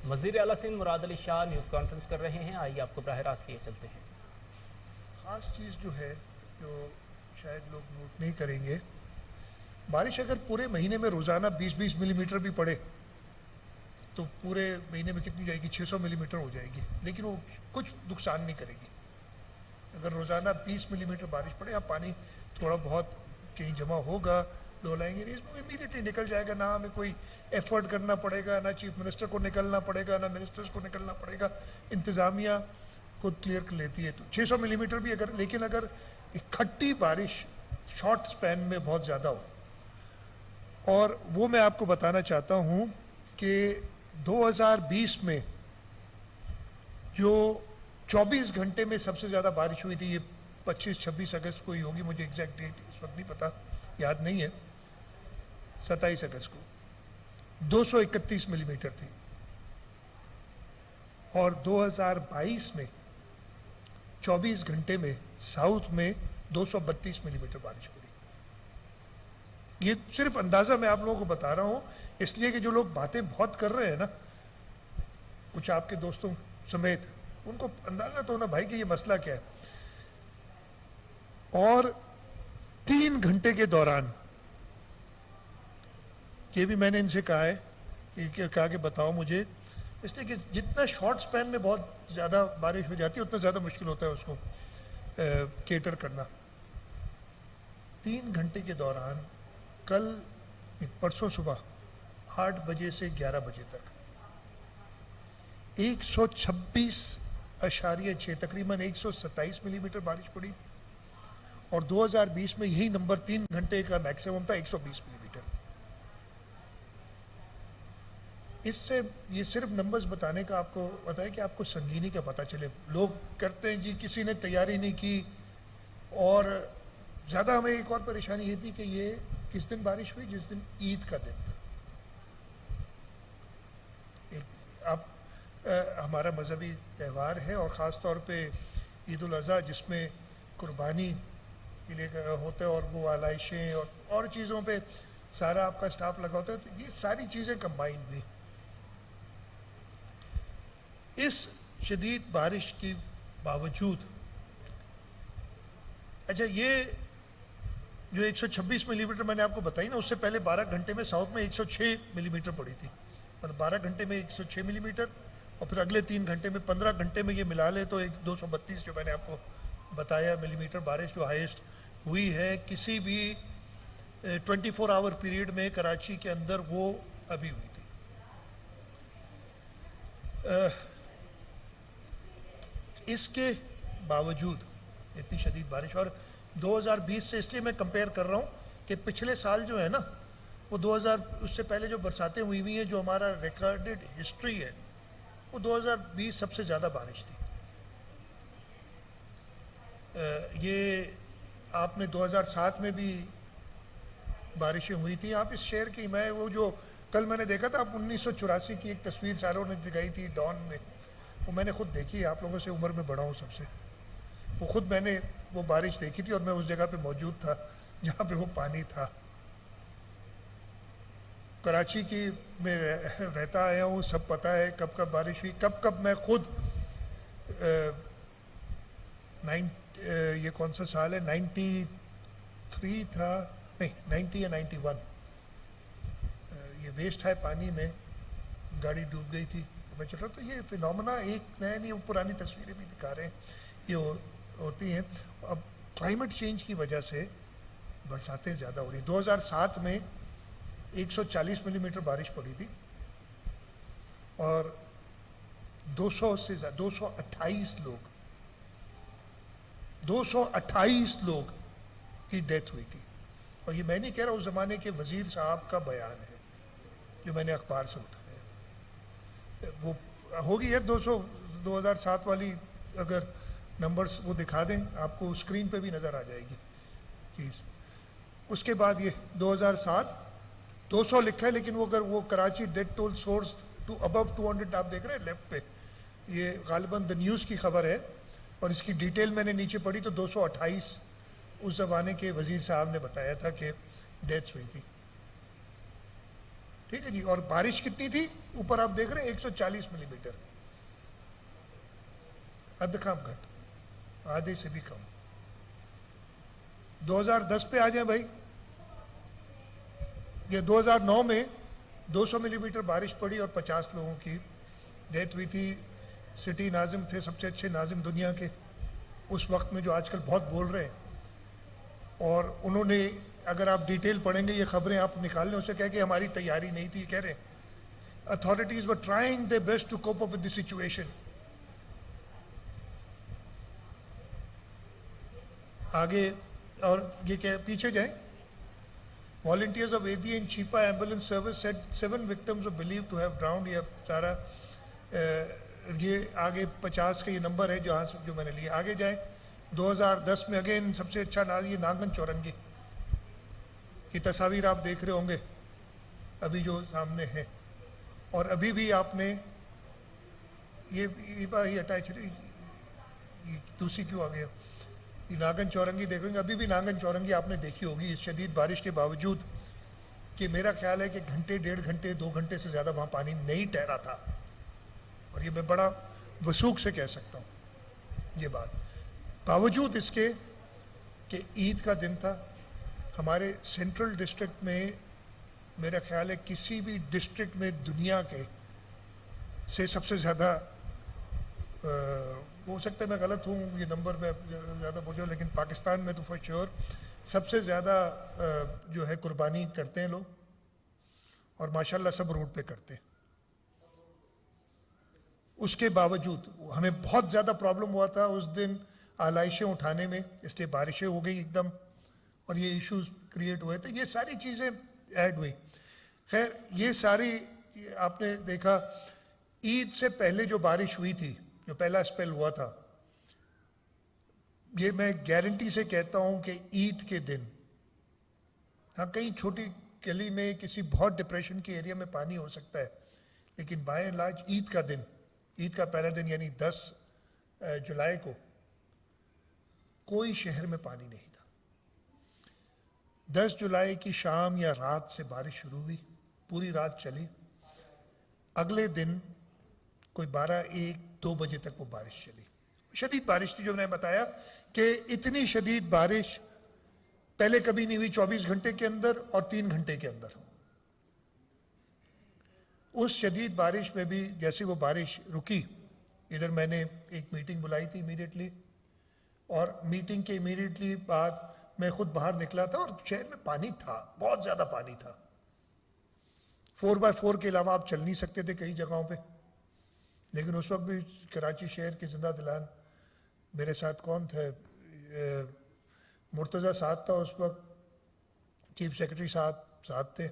وزیر اعلیٰ سندھ مراد Ali Shah news conference کر رہے ہیں، آئیے آپ کو براہ راست لیے چلتے ہیں۔ خاص چیز جو ہے جو شاید لوگ نوٹ نہیں کریں گے، بارش اگر پورے مہینے میں روزانہ 20-20 ملی میٹر بھی پڑے تو پورے مہینے میں کتنی جائے گی؟ 600 ملی میٹر ہو جائے گی، لیکن وہ کچھ نقصان نہیں کرے گی۔ اگر روزانہ 20 ملی میٹر بارش پڑے، اب پانی تھوڑا بہت کہیں جمع ہوگا، ڈولائیں گے نہیں، اس میں امیڈیٹلی نکل جائے گا، نہ ہمیں کوئی ایفرٹ کرنا پڑے گا، نہ چیف منسٹر کو نکلنا پڑے گا، نہ منسٹرز کو نکلنا پڑے گا، انتظامیہ خود کلیئر کر لیتی ہے۔ تو 600 ملی میٹر بھی لیکن اگر اکٹھی بارش شارٹ سپین میں بہت زیادہ ہو، اور وہ میں آپ کو بتانا چاہتا ہوں کہ 2020 میں جو 24 گھنٹے میں سب سے زیادہ بارش ہوئی تھی، یہ 25-26 اگست کو ہی ہوگی، مجھے ایگزیکٹ ڈیٹ اس وقت نہیں پتا، یاد نہیں ہے، 27 اگست کو 231 ملی میٹر تھی، اور 2022 میں 24 گھنٹے میں ساؤتھ میں 232 ملی میٹر بارش پڑی۔ یہ صرف اندازہ میں آپ لوگوں کو بتا رہا ہوں، اس لیے کہ جو لوگ باتیں بہت کر رہے ہیں نا، کچھ آپ کے دوستوں سمیت، ان کو اندازہ تو ہونا بھائی کہ یہ مسئلہ کیا ہے۔ اور 3 گھنٹے کے دوران، یہ بھی میں نے ان سے کہا ہے کہ بتاؤ مجھے، اس لیے کہ جتنا شارٹ سپین میں بہت زیادہ بارش ہو جاتی ہے اتنا زیادہ مشکل ہوتا ہے اس کو کیٹر کرنا۔ 3 گھنٹے کے دوران کل پرسوں صبح 8 بجے سے 11 بجے تک 126.6 تقریباً 127 ملی میٹر بارش پڑی تھی، اور 2020 میں یہی نمبر 3 گھنٹے کا میکسیمم تھا 120 ملی میٹر۔ اس سے یہ صرف نمبرز بتانے کا آپ کو پتا ہے کہ آپ کو سنگینی کا پتہ چلے۔ لوگ کرتے ہیں جی کسی نے تیاری نہیں کی، اور زیادہ ہمیں ایک اور پریشانی یہ تھی کہ یہ کس دن بارش ہوئی؟ جس دن عید کا دن تھا۔ ہمارا مذہبی تہوار ہے، اور خاص طور پہ عید الاضحیٰ، جس میں قربانی کے لیے ہوتا ہے، اور وہ آلائشیں اور چیزوں پہ سارا آپ کا اسٹاف لگا ہوتا ہے، تو یہ ساری چیزیں کمبائن ہوئی۔ اس شدید بارش کے باوجود، اچھا یہ جو 126 ملی میٹر میں نے آپ کو بتائی نا، اس سے پہلے 12 گھنٹے میں ساؤتھ میں 106 ملی میٹر پڑی تھی، مطلب 12 گھنٹے میں 106 ملی میٹر، اور پھر اگلے 3 گھنٹے میں 15 گھنٹے میں یہ ملا لے تو 232 جو میں نے آپ کو بتایا ملی میٹر بارش جو ہائیسٹ ہوئی ہے کسی بھی 24 آور پیریڈ میں کراچی کے اندر، وہ ابھی ہوئی تھی۔ اس کے باوجود اتنی شدید بارش، اور 2020 سے اس لیے میں کمپیئر کر رہا ہوں کہ پچھلے سال جو ہے نا، وہ اس سے پہلے جو برساتیں ہوئی ہیں، جو ہمارا ریکارڈڈ ہسٹری ہے، وہ 2020 سب سے زیادہ بارش تھی۔ یہ آپ نے 2007 میں بھی بارشیں ہوئی تھیں۔ آپ اس شہر کی، میں وہ جو کل میں نے دیکھا تھا، آپ 1984 کی ایک تصویر ساروں نے دکھائی تھی ڈان میں، وہ میں نے خود دیکھی ہے، آپ لوگوں سے عمر میں بڑا ہوں سب سے، وہ خود میں نے وہ بارش دیکھی تھی، اور میں اس جگہ پہ موجود تھا جہاں پہ وہ پانی تھا۔ کراچی کی میں رہتا آیا ہوں، سب پتہ ہے کب کب بارش ہوئی، کب میں خود یہ کون سا سال ہے، 93 تھا، نہیں 90 یا 91، یہ ویسٹ ہے پانی میں گاڑی ڈوب گئی تھی، میں چل رہا، تو یہ فینومنا ایک نیا نہیں، وہ پرانی تصویریں بھی دکھا رہے ہیں، یہ ہوتی ہیں۔ اب کلائمیٹ چینج کی وجہ سے برساتیں زیادہ ہو رہی ہیں۔ 2007 میں 140 ملی میٹر بارش پڑی تھی، اور 200 سے زیادہ 228 لوگ کی ڈیتھ ہوئی تھی، اور یہ میں نہیں کہہ رہا، اس زمانے کے وزیر صاحب کا بیان ہے جو میں نے اخبار سے اٹھایا۔ وہ ہوگی یار 2007 والی، اگر نمبرز وہ دکھا دیں آپ کو اسکرین پہ بھی نظر آ جائے گی چیز۔ اس کے بعد یہ 2007 200 لکھا ہے، لیکن وہ اگر وہ Karachi death toll source to about 200 آپ دیکھ رہے ہیں لیفٹ پہ، یہ غالباً دا نیوز کی خبر ہے، اور اس کی ڈیٹیل میں نے نیچے پڑھی تو 228 اس زمانے کے وزیر صاحب نے بتایا تھا کہ ڈیتھس ہوئی تھی۔ ٹھیک ہے جی. اور بارش کتنی تھی اوپر آپ دیکھ رہے ہیں 140 ملی میٹر, حد کام گھٹ, آدھے سے بھی کم. 2010 پہ آ جائیں بھائی, یہ 2009 میں 200 ملی میٹر بارش پڑی اور 50 لوگوں کی ڈیتھ ہوئی تھی. سٹی ناظم تھے سب سے اچھے ناظم دنیا کے اس وقت میں, جو آج کل بہت بول رہے ہیں, اور انہوں نے, اگر آپ ڈیٹیل پڑھیں گے یہ خبریں آپ نکال لیں, اسے کہہ کہ ہماری تیاری نہیں تھی, کہہ رہے ہیں authorities were trying their best to cope up with the situation. آگے اور یہ کہ پیچھے جائیں. Volunteers of AD and Chipa ambulance service said 7 victims were believed to have drowned. یہ سارا یہ آگے 50 کا یہ نمبر ہے جو میں نے لیا. آگے جائیں. 2010 میں اگین سب سے اچھا یہ ناگن چورنگی کی تصاویر آپ دیکھ رہے ہوں گے ابھی جو سامنے ہے, اور ابھی بھی آپ نے یہ اٹیچ دوسری کیوں آ گیا, یہ ناگن چورنگی دیکھ رہے ہیں. ابھی بھی ناگن چورنگی آپ نے دیکھی ہوگی اس شدید بارش کے باوجود, کہ میرا خیال ہے کہ گھنٹے 1.5 گھنٹے 2 گھنٹے سے زیادہ وہاں پانی نہیں ٹھہرا تھا, اور یہ میں بڑا وثوق سے کہہ سکتا ہوں یہ بات. باوجود اس کے کہ عید کا دن تھا, ہمارے سینٹرل ڈسٹرکٹ میں میرا خیال ہے کسی بھی ڈسٹرکٹ میں دنیا کے سے سب سے زیادہ, ہو سکتا ہے میں غلط ہوں, یہ نمبر میں زیادہ پوچھو, لیکن پاکستان میں تو فور شیور سب سے زیادہ جو ہے قربانی کرتے ہیں لوگ, اور ماشاءاللہ سب روڈ پہ کرتے ہیں. اس کے باوجود ہمیں بہت زیادہ پرابلم ہوا تھا اس دن آلائشیں اٹھانے میں, اس لیے بارشیں ہو گئی ایک دم, اور یہ ایشوز کریٹ ہوئے تھے. یہ ساری چیزیں ایڈ ہوئی. خیر یہ ساری آپ نے دیکھا عید سے پہلے جو بارش ہوئی تھی, جو پہلا اسپیل ہوا تھا, یہ میں گارنٹی سے کہتا ہوں کہ عید کے دن, ہاں کہیں چھوٹی گلی میں کسی بہت ڈپریشن کے ایریا میں پانی ہو سکتا ہے, لیکن بائی اینڈ لارج عید کا دن, عید کا پہلا دن یعنی 10 جولائی کو کوئی شہر میں پانی نہیں تھا. 10 جولائی کی شام یا رات سے بارش شروع ہوئی, پوری رات چلی, اگلے دن کوئی 12-1-2 بجے تک وہ بارش چلی. شدید بارش تھی, جو میں نے بتایا کہ اتنی شدید بارش پہلے کبھی نہیں ہوئی 24 گھنٹے کے اندر اور 3 گھنٹے کے اندر. اس شدید بارش میں بھی جیسے وہ بارش رکی, ادھر میں نے ایک میٹنگ بلائی تھی امیڈیٹلی, اور میٹنگ کے امیڈیٹلی بعد میں خود باہر نکلا تھا, اور شہر میں پانی تھا, بہت زیادہ پانی تھا. 4x4 کے علاوہ آپ چل نہیں سکتے تھے کئی جگہوں پہ. لیکن اس وقت بھی کراچی شہر کے زندہ دلان, میرے ساتھ کون تھے, مرتضیٰ ساتھ تھا اس وقت, چیف سیکرٹری صاحب ساتھ تھے.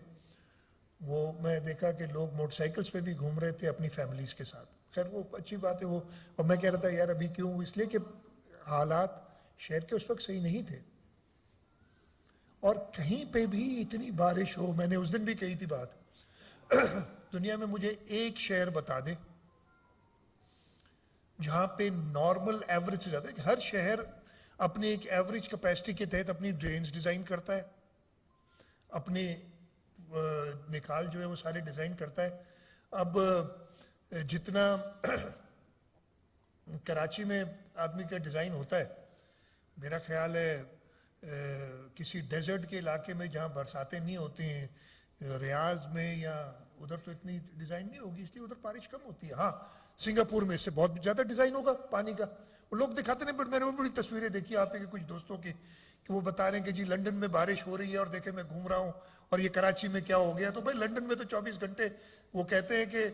وہ میں دیکھا کہ لوگ موٹر سائیکلز پہ بھی گھوم رہے تھے اپنی فیملیز کے ساتھ. خیر وہ اچھی بات ہے وہ, اور میں کہہ رہا تھا یار ابھی کیوں, اس لیے کہ حالات شہر کے اس وقت صحیح نہیں تھے. اور کہیں پہ بھی اتنی بارش ہو, میں نے اس دن بھی کہی تھی بات, دنیا میں مجھے ایک شہر بتا دیں جہاں پہ نارمل ایوریج سے زیادہ, ہر شہر اپنی ایک ایوریج کیپیسٹی کے تحت اپنی ڈرینز ڈیزائن کرتا ہے, اپنے نکال جو ہے وہ سارے ڈیزائن کرتا ہے. اب جتنا کراچی میں آدمی کا ڈیزائن ہوتا ہے, میرا خیال ہے کسی ڈیزرٹ کے علاقے میں جہاں برساتیں نہیں ہوتی ہیں, ریاض میں یا ادھر تو اتنی ڈیزائن نہیں ہوگی, اس لیے ادھر بارش کم ہوتی ہے. ہاں سنگاپور میں اس سے بہت زیادہ ڈیزائن ہوگا پانی کا, وہ لوگ دکھاتے نہیں, بٹ میں نے بڑی تصویریں دیکھی آپ کے کچھ دوستوں کی کہ وہ بتا رہے ہیں کہ جی لنڈن میں بارش ہو رہی ہے اور دیکھیں میں گھوم رہا ہوں, اور یہ کراچی میں کیا ہو گیا. تو بھائی لنڈن میں تو 24 گھنٹے, وہ کہتے ہیں کہ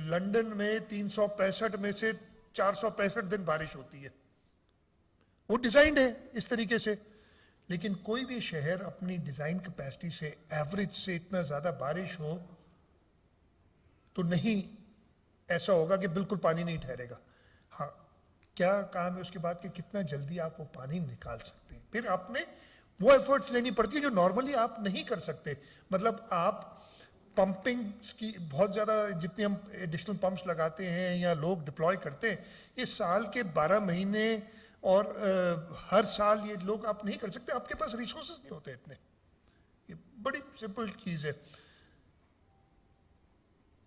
لنڈن میں 365 میں سے 465 دن بارش ہوتی ہے. وہ ڈیزائنڈ ہے اس طریقے سے. لیکن کوئی بھی شہر اپنی ڈیزائن کیپیسٹی سے ایوریج سے اتنا زیادہ بارش ہو تو نہیں ایسا ہوگا کہ بالکل پانی نہیں ٹھہرے گا. ہاں کیا کام ہے اس کے بعد کہ کتنا جلدی آپ وہ پانی نکال سکتے ہیں. پھر آپ نے وہ ایفرٹس لینی پڑتی ہے جو نارملی آپ نہیں کر سکتے. مطلب آپ پمپنگ کی بہت زیادہ, جتنے ہم ایڈیشنل پمپس لگاتے ہیں یا لوگ ڈپلوائے کرتے ہیں, یہ سال کے 12 مہینے اور ہر سال یہ لوگ آپ نہیں کر سکتے, آپ کے پاس ریسورسز نہیں ہوتے اتنے. یہ بڑی سمپل چیز ہے.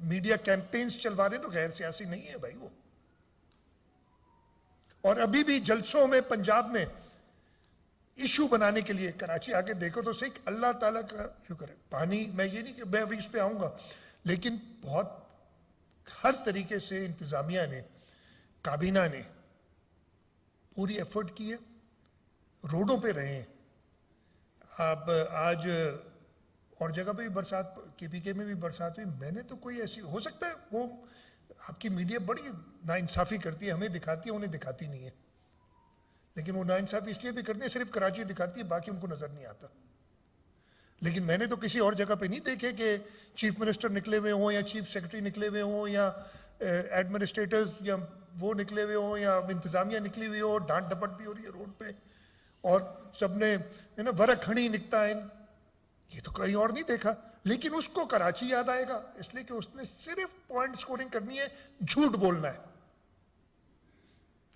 میڈیا کیمپینز چلوا رہے ہیں تو غیر سیاسی نہیں ہے بھائی وہ. اور ابھی بھی جلسوں میں پنجاب میں ایشو بنانے کے لیے کراچی آ کے دیکھو تو صحیح, اللہ تعالیٰ کا شکر ہے پانی, میں یہ نہیں کہ میں ابھی اس پہ آؤں گا, لیکن بہت ہر طریقے سے انتظامیہ نے, کابینہ نے پوری ایفرٹ کی ہے, روڈوں پہ رہے ہیں. اب آج اور جگہ پہ بھی برسات, کے پی کے میں بھی برسات ہوئی, میں نے تو کوئی ایسی, ہو سکتا ہے وہ آپ کی میڈیا بڑی ناانصافی کرتی ہے, ہمیں دکھاتی ہے انہیں دکھاتی نہیں ہے, لیکن وہ ناانصافی اس لیے بھی کرتے ہیں صرف کراچی دکھاتی ہے, باقی ان کو نظر نہیں آتا. لیکن میں نے تو کسی اور جگہ پہ نہیں دیکھے کہ چیف منسٹر نکلے ہوئے ہوں یا چیف سیکرٹری نکلے ہوئے ہوں یا ایڈمنسٹریٹرز یا وہ نکلے ہوئے ہوں یا انتظامیہ نکلی ہوئی ہو, ڈانٹ ڈپٹ بھی ہو رہی ہے روڈ پہ اور سب نے ورق کھڑی نکتا ہے, یہ تو کہیں اور نہیں دیکھا. لیکن اس کو کراچی یاد آئے گا اس لیے کہ اس نے صرف پوائنٹ سکورنگ کرنی ہے, جھوٹ بولنا ہے.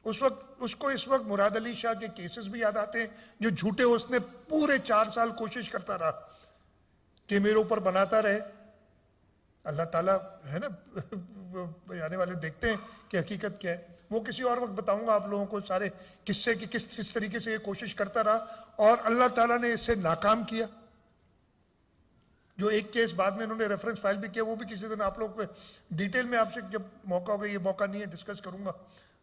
اس کو اس وقت مراد علی شاہ کے کیسز بھی یاد آتے ہیں جو جھوٹے اس نے پورے 4 سال کوشش کرتا رہا کہ میرے اوپر بناتا رہے. اللہ تعالیٰ ہے نا, آنے والے دیکھتے ہیں کہ حقیقت کیا ہے. وہ کسی اور وقت بتاؤں گا آپ لوگوں کو سارے قصے کہ کس طریقے سے یہ کوشش کرتا رہا اور اللہ تعالیٰ نے اس سے ناکام کیا. جو ایک کیس بعد میں انہوں نے ریفرنس فائل بھی کیا, وہ بھی کسی دن آپ لوگوں کو ڈیٹیل میں آپ سے جب موقع ہوگا, یہ موقع نہیں ہے ڈسکس کروں گا,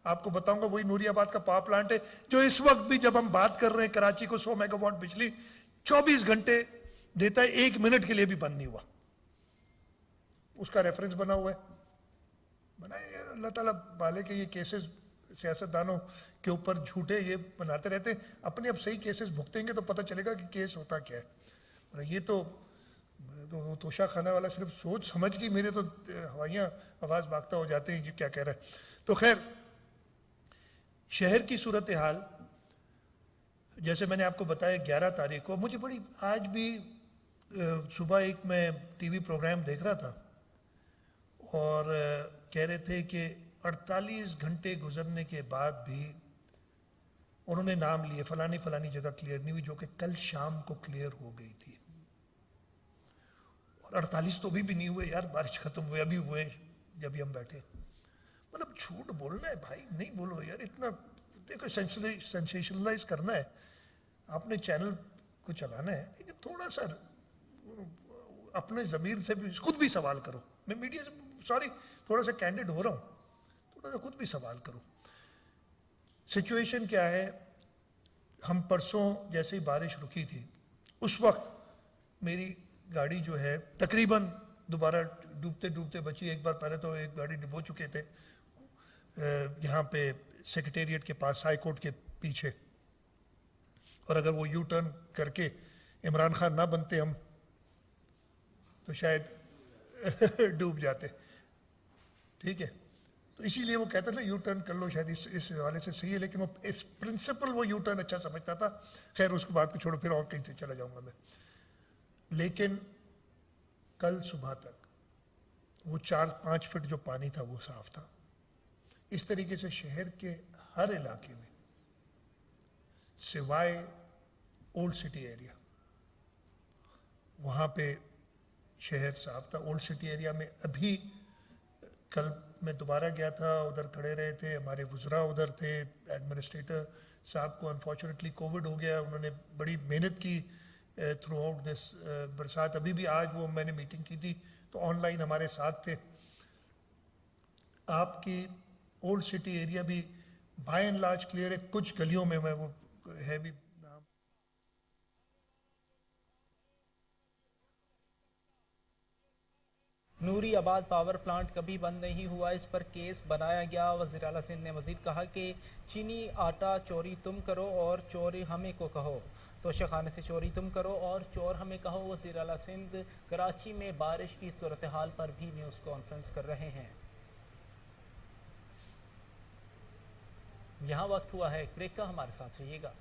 آپ کو بتاؤں گا. وہی نوری آباد کا پاور پلانٹ ہے جو اس وقت بھی جب ہم بات کر رہے ہیں کراچی کو 100 میگا واٹ بجلی 24 گھنٹے دیتا ہے, 1 منٹ کے لیے بھی بند نہیں ہوا. اس کا ریفرنس بنا ہوا ہے. بنائے اللہ تعالیٰ بالے کے یہ کیسز سیاستدانوں کے اوپر جھوٹے یہ بناتے رہتے ہیں. اپنے اب صحیح کیسز بھگتیں گے تو پتہ چلے گا کہ کیس ہوتا کیا ہے. یہ تو توشہ خانہ والا صرف سوچ سمجھ کی میرے تو ہوائیاں آواز بھاگتا ہو جاتے ہیں کہ کیا کہہ رہا ہے. تو خیر, شہر کی صورتحال جیسے میں نے آپ کو بتایا 11 تاریخ کو, مجھے بڑی آج بھی صبح ایک میں ٹی وی پروگرام دیکھ رہا تھا اور کہہ رہے تھے کہ 48 گھنٹے گزرنے کے بعد بھی انہوں نے نام لیے فلانی جگہ کلیئر نہیں ہوئی, جو کہ کل شام کو کلیئر ہو گئی تھی. اور 48 تو بھی نہیں ہوئے یار, بارش ختم ہوئے ابھی ہوئے جب ہم بیٹھے. مطلب جھوٹ بولنا ہے بھائی, نہیں بولو یار اتنا, دیکھو سینسیشنلائز کرنا ہے, آپ نے چینل کو چلانا ہے, لیکن تھوڑا سا اپنے ضمیر سے بھی خود بھی سوال کرو. میں میڈیا سے سوری تھوڑا سا کینڈیڈ ہو رہا ہوں, تھوڑا سا خود بھی سوال کرو. سچویشن کیا ہے, ہم پرسوں جیسے ہی بارش رکی تھی اس وقت میری گاڑی جو ہے تقریباً دوبارہ ڈوبتے بچی. ایک بار پہلے تو ایک گاڑی ڈبو چکے تھے یہاں پہ سیکریٹریٹ کے پاس, ہائی کورٹ کے پیچھے, اور اگر وہ یو ٹرن کر کے عمران خان نہ بنتے ہم تو شاید ڈوب جاتے. ٹھیک ہے, تو اسی لیے وہ کہتا تھا یو ٹرن کر لو, شاید اس حوالے سے صحیح ہے, لیکن وہ اس پرنسپل وہ یو ٹرن اچھا سمجھتا تھا. خیر اس کے بعد کو چھوڑو, پھر اور کہیں سے چلا جاؤں گا میں. لیکن کل صبح تک وہ 4-5 فٹ جو پانی تھا وہ صاف تھا. اس طریقے سے شہر کے ہر علاقے میں سوائے اولڈ سٹی ایریا, وہاں پہ شہر صاف تھا. اولڈ سٹی ایریا میں ابھی کل میں دوبارہ گیا تھا, ادھر کھڑے رہے تھے, ہمارے وزراء ادھر تھے, ایڈمنسٹریٹر صاحب کو انفارچونیٹلی کووڈ ہو گیا, انہوں نے بڑی محنت کی تھرو آؤٹ دس برسات. ابھی بھی آج وہ میں نے میٹنگ کی تھی تو آن لائن ہمارے ساتھ تھے. آپ کی اولڈ سٹی ایریا بھی بائی اینڈ لارج کلیئر ہے, کچھ گلیوں میں وہ ہے بھی نام. نوری آباد پاور پلانٹ کبھی بند نہیں ہوا, اس پر کیس بنایا گیا. وزیر اعلیٰ سندھ نے مزید کہا کہ چینی آٹا چوری تم کرو اور چور ہمیں کو کہو, توشہ خانے سے چوری تم کرو اور چور ہمیں کہو. وزیر اعلیٰ سندھ کراچی میں بارش کی صورتحال پر بھی نیوز کانفرنس کر رہے ہیں. یہاں وقت ہوا ہے ایک بریک کا, ہمارے ساتھ رہیے گا.